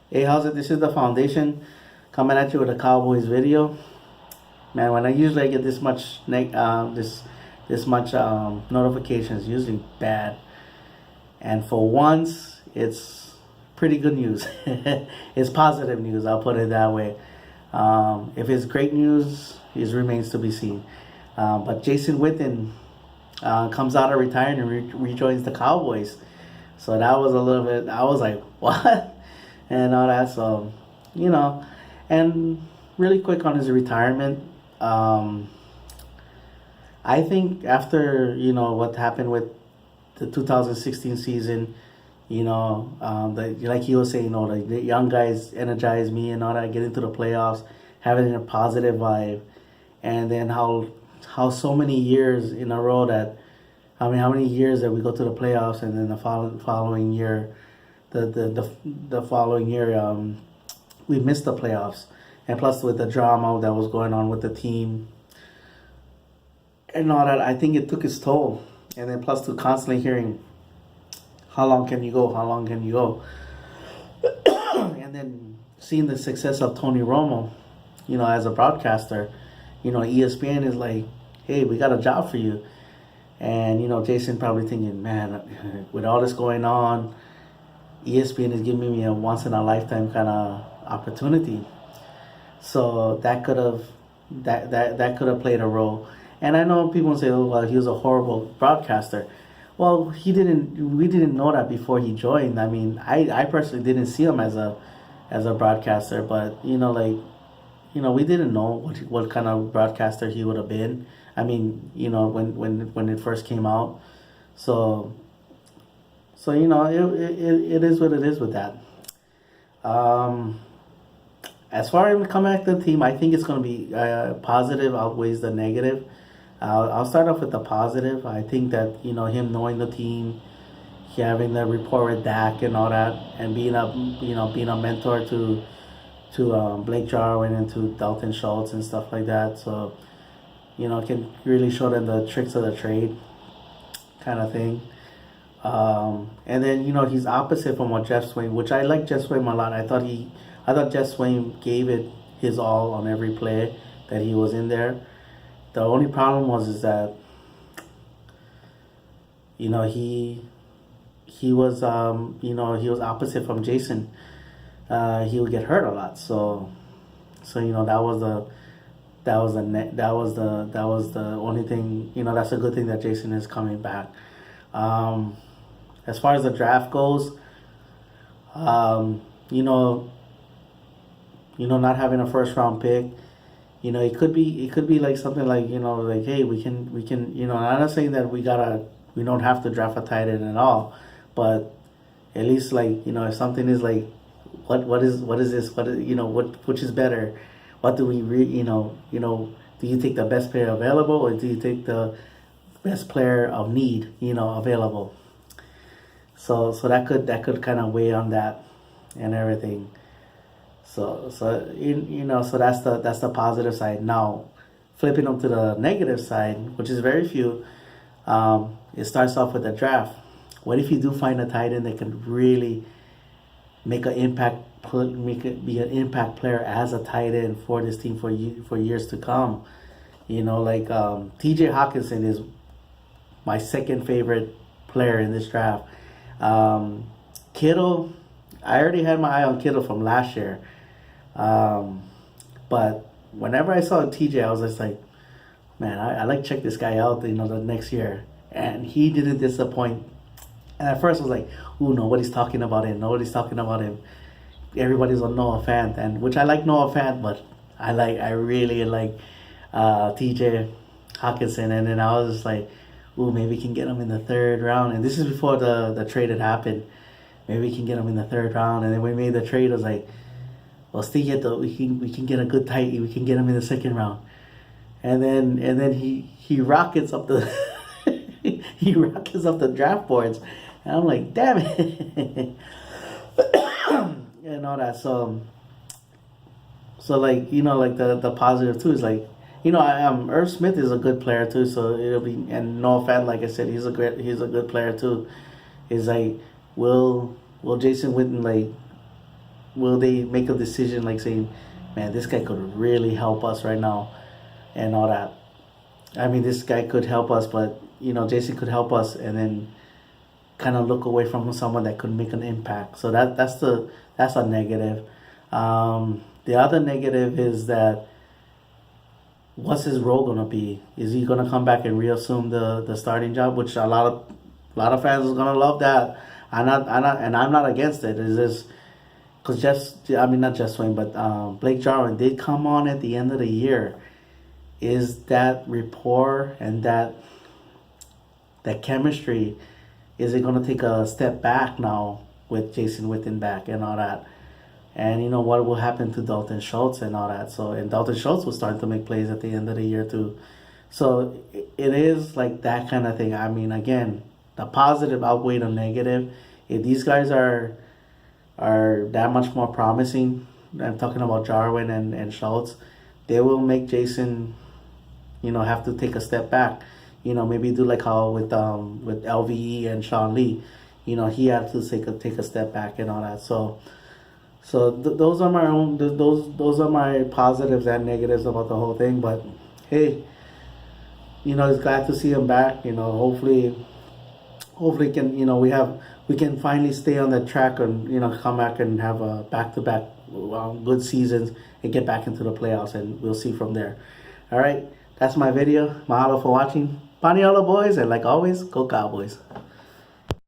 Hey, how's it? This is the Foundation coming at you with a Cowboys video. Man, when I usually get this much this much notifications, usually bad. And for once, it's pretty good news. It's positive news. I'll put it that way. If it's great news, it remains to be seen. But Jason Witten comes out of retirement and rejoins the Cowboys. So that was a little bit. I was like, what? And all that. So, you know, and really quick on his retirement. Um, I think after what happened with the 2016 season, like he was saying, the young guys energize me and all that, get into the playoffs, having a positive vibe, and then how so many years in a row that, I mean, how many years that we go to the playoffs and then the following year, the following year, we missed the playoffs, and plus with the drama that was going on with the team and all that, I think it took its toll. And then plus to constantly hearing, how long can you go? How long can you go? And then seeing the success of Tony Romo, as a broadcaster, ESPN is like, hey, we got a job for you. And, Jason probably thinking, man, with all this going on, ESPN is giving me a once in a lifetime kind of opportunity. So that could have that could have played a role. And I know people say, "Oh, well, he was a horrible broadcaster." Well, he didn't. We didn't know that before he joined. I mean, I personally didn't see him as a broadcaster, but we didn't know what kind of broadcaster he would have been. I mean, when it first came out, so it is what it is with that. Um, as far as coming back to the team, I think it's going to be positive outweighs the negative. I'll start off with the positive. I think that him knowing the team, having the rapport with Dak and all that, and being a mentor to Blake Jarwin and to Dalton Schultz and stuff like that. So can really show them the tricks of the trade, kind of thing. And then he's opposite from what Jeff Swain, which I like Jeff Swain a lot. I thought Jeff Swain gave it his all on every play that he was in there. The only problem is that he was he was opposite from Jason. He would get hurt a lot. So that was the only thing. That's a good thing that Jason is coming back. As far as the draft goes, not having a first round pick, it could be like something like, like, hey, we can, I'm not saying that we don't have to draft a tight end at all, but at least like, if something is like, what is this, which is better, what do we do you take the best player available, or do you take the best player of need, available? So that could kind of weigh on that and everything. So that's the positive side. Now, flipping up to the negative side, which is very few, it starts off with the draft. What if you do find a tight end that can really make an impact, be an impact player as a tight end for this team for years to come? Like T.J. Hawkinson is my second favorite player in this draft. Kittle, I already had my eye on Kittle from last year. But whenever I saw TJ, I was just like, man, I like check this guy out, the next year. And he didn't disappoint. And at first I was like, ooh, nobody's talking about him. Nobody's talking about him. Everybody's a Noah fan, and which I like Noah fan, but I really like TJ Hawkinson. And then I was just like, ooh, maybe we can get him in the third round. And this is before the trade had happened. Maybe we can get him in the third round. And then we made the trade. I was like, well, still get we can get a good tight. We can get him in the second round. And then he rockets up the he rockets up the draft boards. And I'm like, damn it. And all that. So like, like the positive too is like, Irv Smith is a good player too, so it'll be, and Noah Fant, like I said, he's a good player too. Is like, will Jason Witten like will they make a decision like saying, man, this guy could really help us right now and all that. I mean, this guy could help us, but Jason could help us, and then kind of look away from someone that could make an impact. So that's a negative. The other negative is that what's his role gonna be? Is he gonna come back and reassume the starting job, which a lot of fans is gonna love that. I'm not against it. It's just because not Jeff Swain, but Blake Jarwin did come on at the end of the year. Is that rapport and that chemistry? Is it going to take a step back now with Jason Witten back and all that? And what will happen to Dalton Schultz and all that? So, and Dalton Schultz was starting to make plays at the end of the year too. So it is like that kind of thing. I mean, again, the positive outweigh the negative. If these guys are that much more promising, I'm talking about Jarwin and Schultz, they will make Jason, have to take a step back. Maybe do like how with LVE and Sean Lee, he had to take a step back and all that. So those are my own those are my positives and negatives about the whole thing. But hey, it's glad to see him back. Hopefully we can finally stay on the track and come back and have a back-to-back good seasons and get back into the playoffs, and we'll see from there. All right, that's my video. Mahalo for watching. Paniolo boys, and like always, go Cowboys.